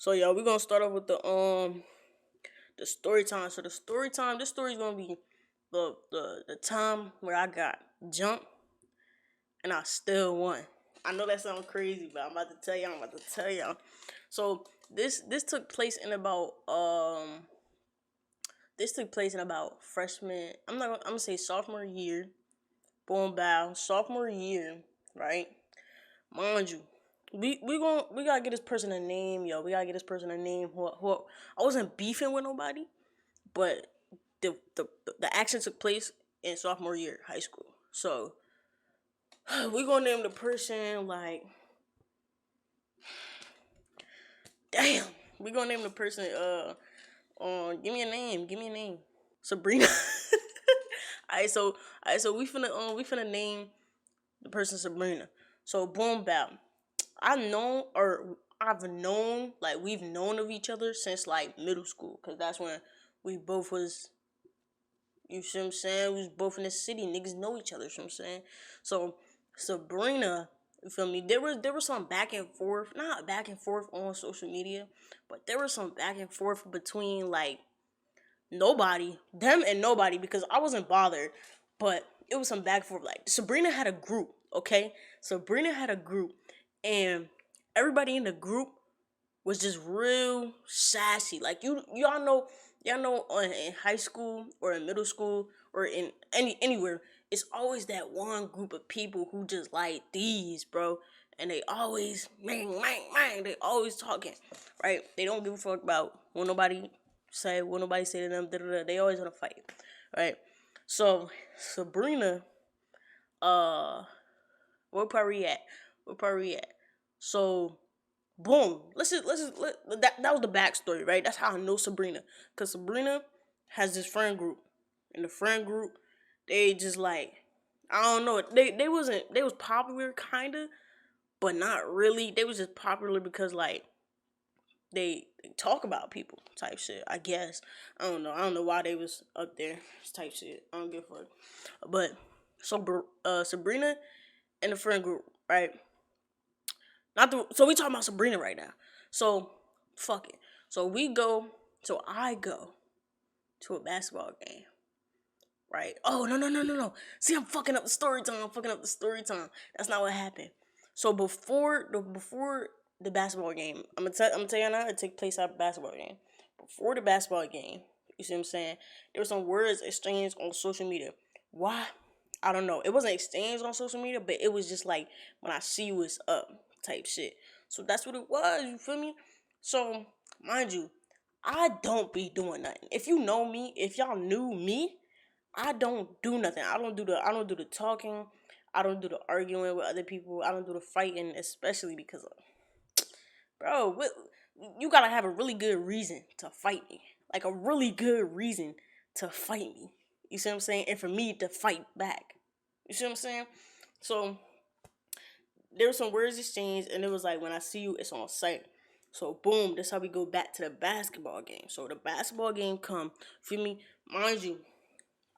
So yeah, we're gonna start off with the story time. So the story time, this story is gonna be the time where I got jumped and I still won. I know that sounds crazy, but I'm about to tell y'all. I'm about to tell y'all. So this took place in about freshman. I'm gonna say sophomore year. Boom bow sophomore year, right? Mind you, we gotta get this person a name, yo. We gotta get this person a name. Who I wasn't beefing with nobody, but the action took place in sophomore year high school. So we gonna name the person like damn. We gonna name the person give me a name. Give me a name. Sabrina. Alright, so we finna name the person Sabrina. So boom bap. I've known like we've known of each other since like middle school, cause that's when we both was, you see what I'm saying? We was both in the city. Niggas know each other. You know what I'm saying? So Sabrina, you feel me? There was some back and forth, not back and forth on social media, but there was some back and forth between like nobody, them and nobody, because I wasn't bothered, but it was some back and forth. Like Sabrina had a group, okay? Sabrina had a group, and everybody in the group was just real sassy. Like y'all know, in high school or in middle school or in anywhere, it's always that one group of people who just like these, bro. And they always man, they always talking, right? They don't give a fuck about what nobody say to them. Da, da, da. They always wanna fight, right? So Sabrina, uh, where probably at? Where probably at? So boom. That was the backstory, right? That's how I know Sabrina, cause Sabrina has this friend group, and the friend group, they just like, I don't know, they was popular kinda, but not really. They was just popular because like they talk about people type shit. I guess I don't know why they was up there type shit. I don't give a fuck. But so Sabrina and the friend group, right? So we talking about Sabrina right now. So fuck it. So I go to a basketball game, right? Oh no. See, I'm fucking up the story time. I'm fucking up the story time. That's not what happened. So before the basketball game, I'm tell you now, it took place at a basketball game. Before the basketball game, you see what I'm saying? There were some words exchanged on social media. Why? I don't know. It wasn't exchanged on social media, but it was just like, when I see you, it's up type shit. So that's what it was. You feel me? So mind you, I don't be doing nothing. If you know me, if y'all knew me, I don't do nothing. I don't do the talking. I don't do the arguing with other people. I don't do the fighting, especially because of, bro, you gotta have a really good reason to fight me. Like a really good reason to fight me. You see what I'm saying? And for me to fight back. You see what I'm saying? So there were some words exchanged, and it was like, when I see you, it's on sight. So boom, that's how we go back to the basketball game. So the basketball game come, feel me? Mind you,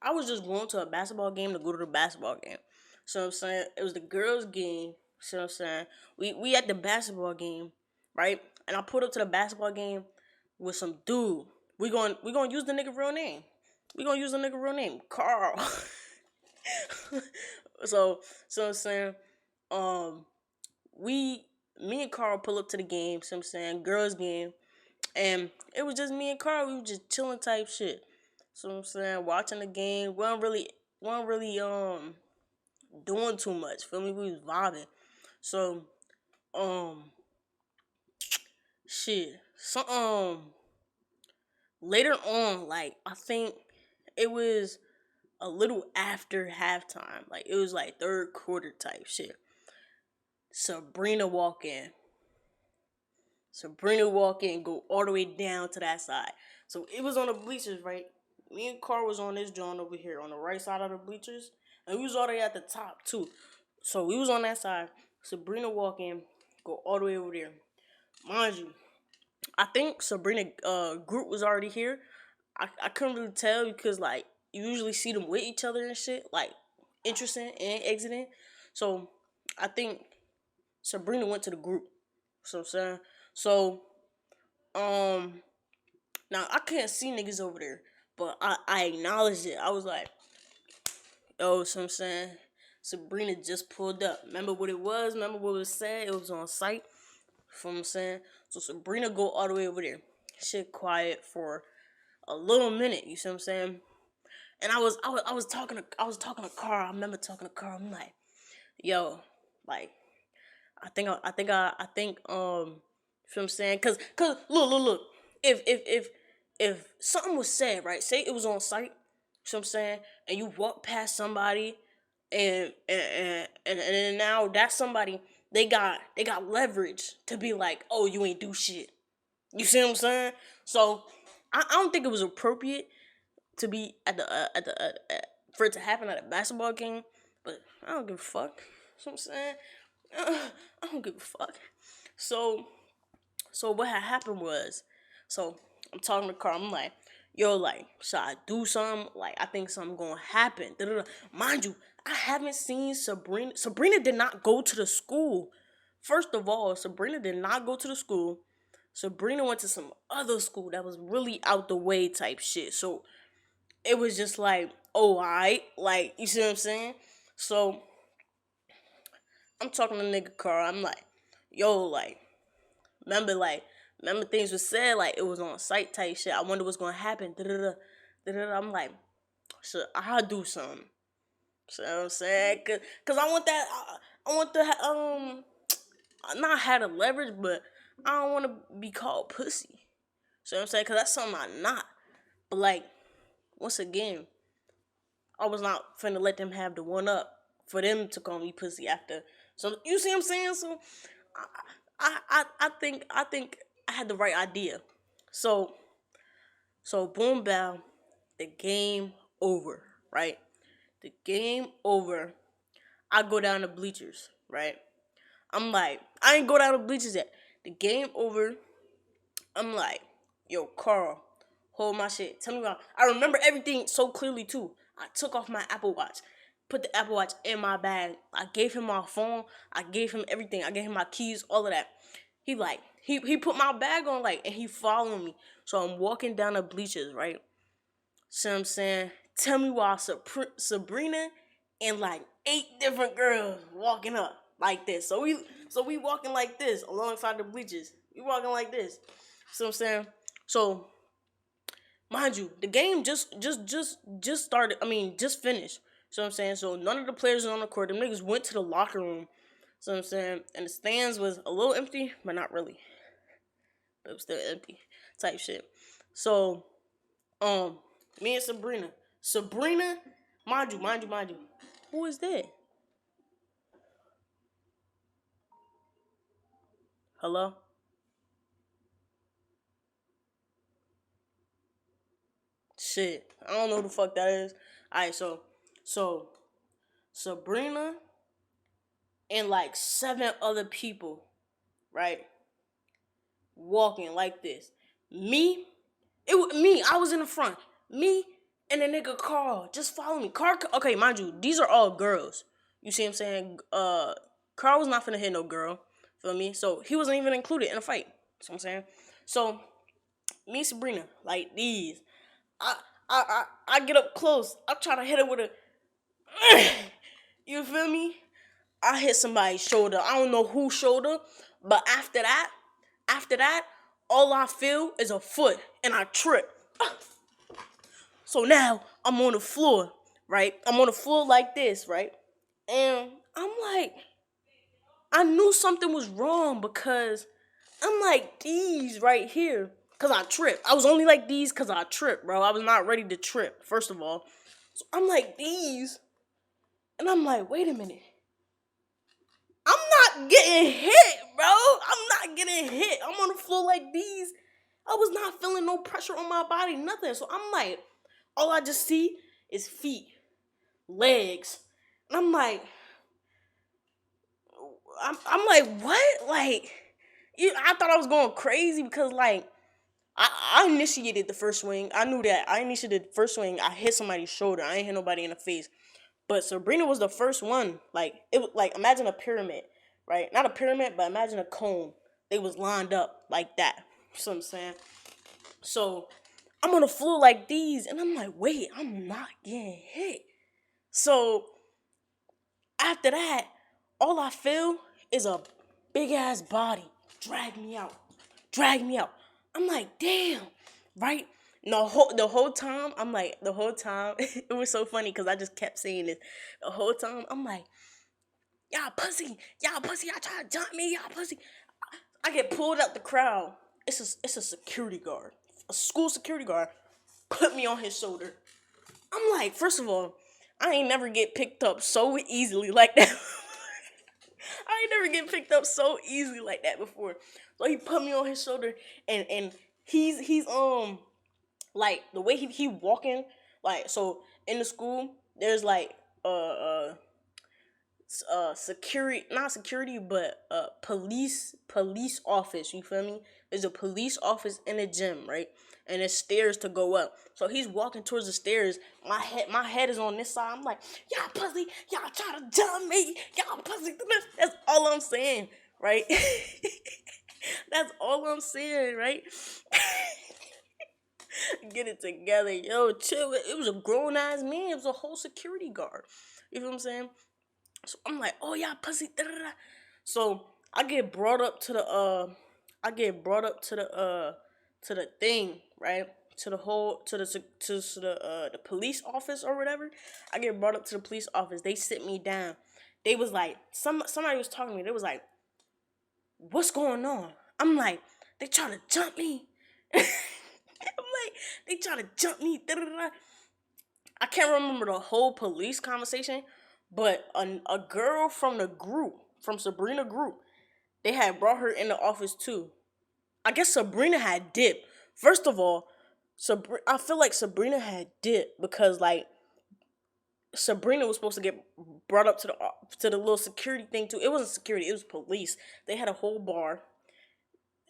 I was just going to a basketball game to go to the basketball game. So I'm saying, it was the girls' game. So I'm saying, we at the basketball game, right? And I pulled up to the basketball game with some dude. We gonna use the nigga real name. We gonna use the nigga real name, Carl. so so I'm saying, um, we me and Carl pull up to the game. So I'm saying, girls' game, and it was just me and Carl. We were just chilling type shit. So I'm saying, watching the game. We weren't really doing too much. Feel me? We was vibing. So um shit. So later on, like I think it was a little after halftime. Like it was like third quarter type shit. Sabrina walk in. Sabrina walk in, go all the way down to that side. So it was on the bleachers, right? Me and Carl was on this joint over here on the right side of the bleachers, and we was already at the top too. So we was on that side. Sabrina walk in, go all the way over there. Mind you, I think Sabrina group was already here. I couldn't really tell because like you usually see them with each other and shit, like interesting and exiting. So I think Sabrina went to the group. So I'm saying, so Um, now I can't see niggas over there, but I acknowledged it. I was like, yo, so I'm saying Sabrina just pulled up. Remember what it was? Remember what was said? It was on site. From I'm saying, so Sabrina go all the way over there. Shit quiet for a little minute. You see what I'm saying? And I was talking to Carl. I remember talking to Carl. I'm like, yo, like I think you know what I'm saying? Cause look. If something was said, right? Say it was on site, you know what I'm saying, and you walk past somebody and then now that somebody they got leverage to be like, oh, you ain't do shit. You see what I'm saying? So I don't think it was appropriate to be for it to happen at a basketball game, but I don't give a fuck. You know what I'm saying? I don't give a fuck. So what had happened was, so I'm talking to Carl. I'm like, yo, like, should I do something? Like, I think something gonna happen. Da-da-da. Mind you, I haven't seen Sabrina. Sabrina did not go to the school. First of all, Sabrina did not go to the school. Sabrina went to some other school that was really out the way type shit. So it was just like, oh, alright, like, you see what I'm saying? So I'm talking to nigga Carl. I'm like, yo, remember, like, remember things was said, like, it was on site type shit. I wonder what's gonna happen. Da-da-da, da-da-da. I'm like, so I'll do something. So you know what I'm saying? Cause I want that, I want to, not have the leverage, but I don't want to be called pussy. So you know what I'm saying? Cause that's something I'm not. But, like, once again, I was not finna let them have the one up for them to call me pussy after. So you see what I'm saying? So I think I had the right idea. So boom bow, the game over, right? The game over. I go down to bleachers, right? I'm like, I ain't go down to bleachers yet. The game over. I'm like, yo, Carl, hold my shit. Tell me about. I remember everything so clearly too. I took off my Apple Watch, put the Apple Watch in my bag. I gave him my phone. I gave him everything. I gave him my keys, all of that. He put my bag on, like, and he following me. So I'm walking down the bleachers, right? See what I'm saying? Tell me why Sabrina and like 8 different girls walking up like this. So we walking like this alongside the bleachers. We walking like this. See what I'm saying? So mind you, the game just started. I mean, just finished. So I'm saying, so none of the players are on the court. Them niggas went to the locker room. So I'm saying, and the stands was a little empty, but not really. But it was still empty, type shit. So, me and Sabrina, mind you. Who is that? Hello? Shit, I don't know who the fuck that is. Alright, so Sabrina and like 7 other people, right? Walking like this. Me, it was me. I was in the front. Me and the nigga Carl. Just follow me. Carl. Okay, mind you, these are all girls. You see what I'm saying? Carl was not finna hit no girl. Feel me? So he wasn't even included in the fight. You know what I'm saying? So me and Sabrina, like these. I I get up close. I'm trying to hit her with a. You feel me? I hit somebody's shoulder. I don't know whose shoulder, but after that, all I feel is a foot, and I trip. So now I'm on the floor, right? I'm on the floor like this, right? And I'm like, I knew something was wrong because I'm like these right here. Cause I tripped. I was only like these cause I tripped, bro. I was not ready to trip, first of all. So I'm like these. And I'm like, wait a minute. I'm not getting hit, bro. I'm not getting hit. I'm on the floor like these. I was not feeling no pressure on my body, nothing. So I'm like, all I just see is feet, legs. And I'm like, I'm like, what? Like, I thought I was going crazy because, like, I initiated the first swing. I knew that. I initiated the first swing. I hit somebody's shoulder. I ain't hit nobody in the face. But Sabrina was the first one. Like, it was like, imagine a pyramid, right? Not a pyramid, but imagine a cone. They was lined up like that. So I'm saying. So I'm on the floor like these, and I'm like, wait, I'm not getting hit. So after that, all I feel is a big ass body drag me out, drag me out. I'm like, damn, right? The whole time, I'm like, the whole time, it was so funny because I just kept saying this. The whole time, I'm like, y'all pussy, y'all try to jump me, y'all pussy. I get pulled out the crowd. It's a security guard, a school security guard, put me on his shoulder. I'm like, first of all, I ain't never get picked up so easily like that. I ain't never get picked up so easily like that before. So he put me on his shoulder, and he's like the way he walking, like, so in the school there's like security, not security, but police office, you feel me? There's a police office in the gym, right? And there's stairs to go up. So he's walking towards the stairs. My head is on this side. I'm like, y'all pussy, y'all try to jump me, y'all pussy. That's all I'm saying, right? That's all I'm saying, right? Get it together, yo, chill. It was a grown ass man. It was a whole security guard. You feel what I'm saying? So I'm like, oh yeah, pussy. Da, da, da. So I get brought up to the to the thing, right? To the whole to the police office or whatever. I get brought up to the police office. They sit me down. They was like, somebody was talking to me. They was like, what's going on? I'm like, they trying to jump me. I'm like, they trying to jump me. Da, da, da. I can't remember the whole police conversation, but a girl from the group, from Sabrina group, they had brought her in the office too. I guess Sabrina had dipped. First of all, I feel like Sabrina had dipped because like Sabrina was supposed to get brought up to the little security thing too. It wasn't security; it was police. They had a whole bar.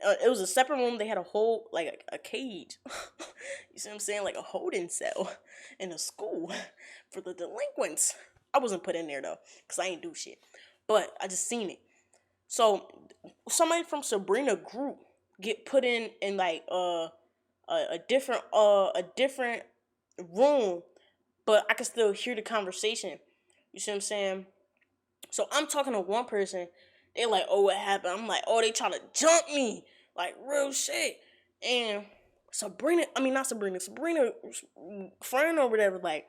It was a separate room. They had a whole like a cage. You see what I'm saying? Like a holding cell in a school for the delinquents. I wasn't put in there though, cause I ain't do shit. But I just seen it. So somebody from Sabrina group get put in like a different room, but I can still hear the conversation. You see what I'm saying? So I'm talking to one person. They like, oh, what happened? I'm like, oh, they trying to jump me, like real shit. And Sabrina, friend or whatever, like,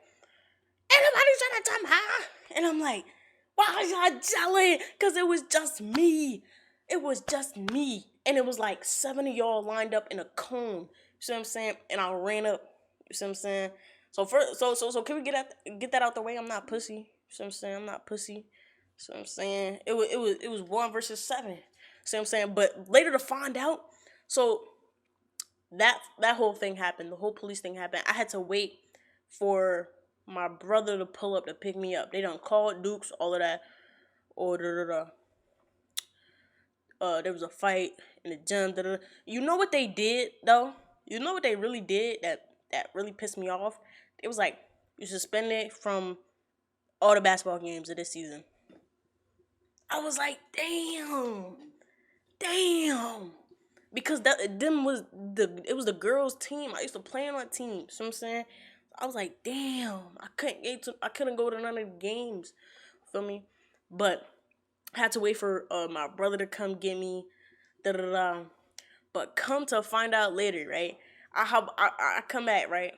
anybody trying to jump her? And I'm like, why are y'all jelly? Cause it was just me. It was just me. And it was like 7 of y'all lined up in a cone. You see what I'm saying? And I ran up. You see what I'm saying? So first, so can we get that out the way? I'm not pussy. You see what I'm saying? I'm not pussy. See what I'm saying? It was 1 versus 7. See what I'm saying? But later to find out, so that whole thing happened. The whole police thing happened. I had to wait for my brother to pull up to pick me up. They done called Dukes, all of that. Or there was a fight in the gym. You know what they did though? You know what they really did that really pissed me off? It was like, you suspended from all the basketball games of this season. I was like, damn, because it was the girls' team. I used to play on that team. So I'm saying, I was like, damn, I couldn't go to none of the games. Feel me? But I had to wait for my brother to come get me. Da da da. But come to find out later, right? I come back, right?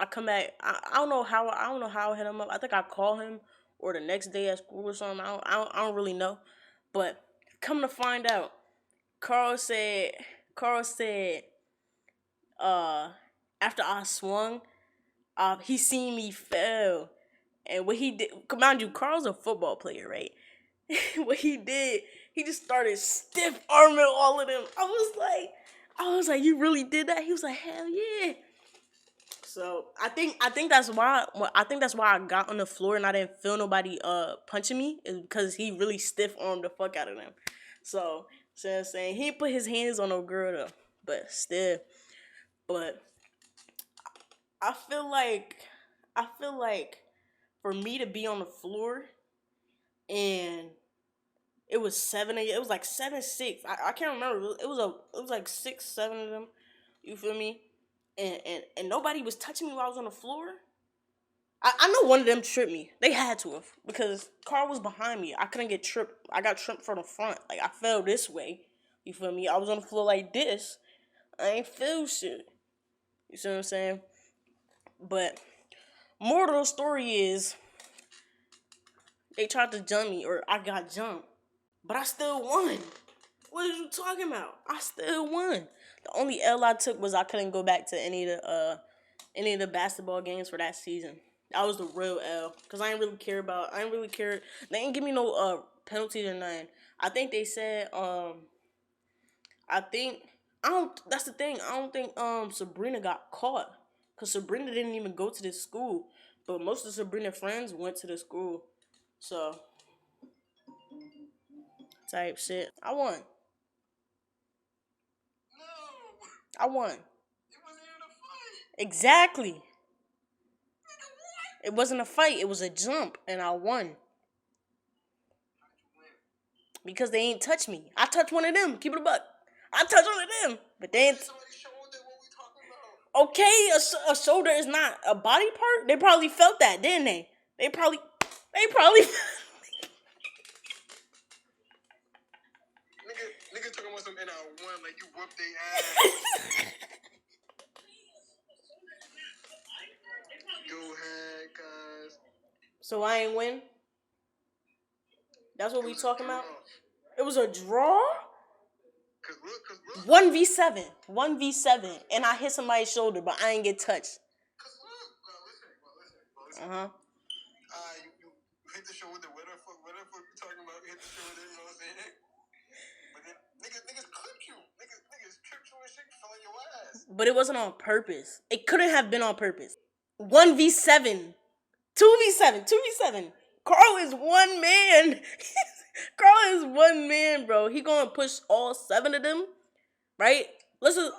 I come back. I don't know how I hit him up. I think I call him or the next day at school or something. I don't really know. But come to find out, Carl said Carl said uh after I swung, he seen me fail. And what he did, mind you, Carl's a football player, right? What he did, he just started stiff arming all of them. I was like, you really did that? He was like, hell yeah. So I think that's why I got on the floor and I didn't feel nobody punching me, is because he really stiff armed the fuck out of them. So I'm saying, he put his hands on no girl though, but still, but I feel like I feel like for me to be on the floor and It was 7. It was like 7-6. I can't remember. It was like 6, 7 of them. You feel me? And nobody was touching me while I was on the floor. I know one of them tripped me. They had to have because car was behind me. I couldn't get tripped. I got tripped from the front. Like I fell this way. You feel me? I was on the floor like this. I ain't feel shit. You see what I'm saying? But moral of the story is they tried to jump me or I got jumped. But I still won. What are you talking about? I still won. The only L I took was I couldn't go back to any of the basketball games for that season. That was the real L. Cause I ain't really care. They ain't give me no penalties or nothing. I think they said I think I don't that's the thing. I don't think Sabrina got caught. Cause Sabrina didn't even go to this school. But most of Sabrina's friends went to the school. So type shit. I won. I won. Exactly. It wasn't a fight. It was a jump, and I won because they ain't touch me. I touched one of them. Keep it a buck. I touched one of them, but they ain't. Okay, a shoulder is not a body part. They probably felt that, didn't they? They probably. Nigga talking about some and I won like you whooped their ass. Go ahead, guys. So I ain't win. That's what we talking about. It was a draw. Cause look. 1v7, 1v7, and I hit somebody's shoulder, but I ain't get touched. Cause look, listen. You hit the shoulder. What the fuck you talking about? You hit the shoulder. You know what I'm saying? But then niggas clipped you. Niggas tripped you and shit. Fell on your ass. But it wasn't on purpose. It couldn't have been on purpose. 1v7, 2v7. Carl is one man. Carl is one man, bro. He gonna push all 7 of them, right? Listen.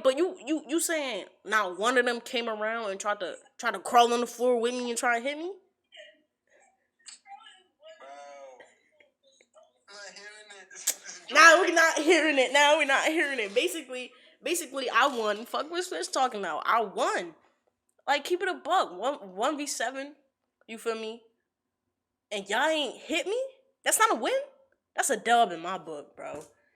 But you saying not one of them came around and tried to crawl on the floor with me and try to hit me? We're not hearing it. Basically, I won. Fuck what's this talking about? I won. Like, keep it a buck. 1v7. You feel me? And y'all ain't hit me? That's not a win? That's a dub in my book, bro.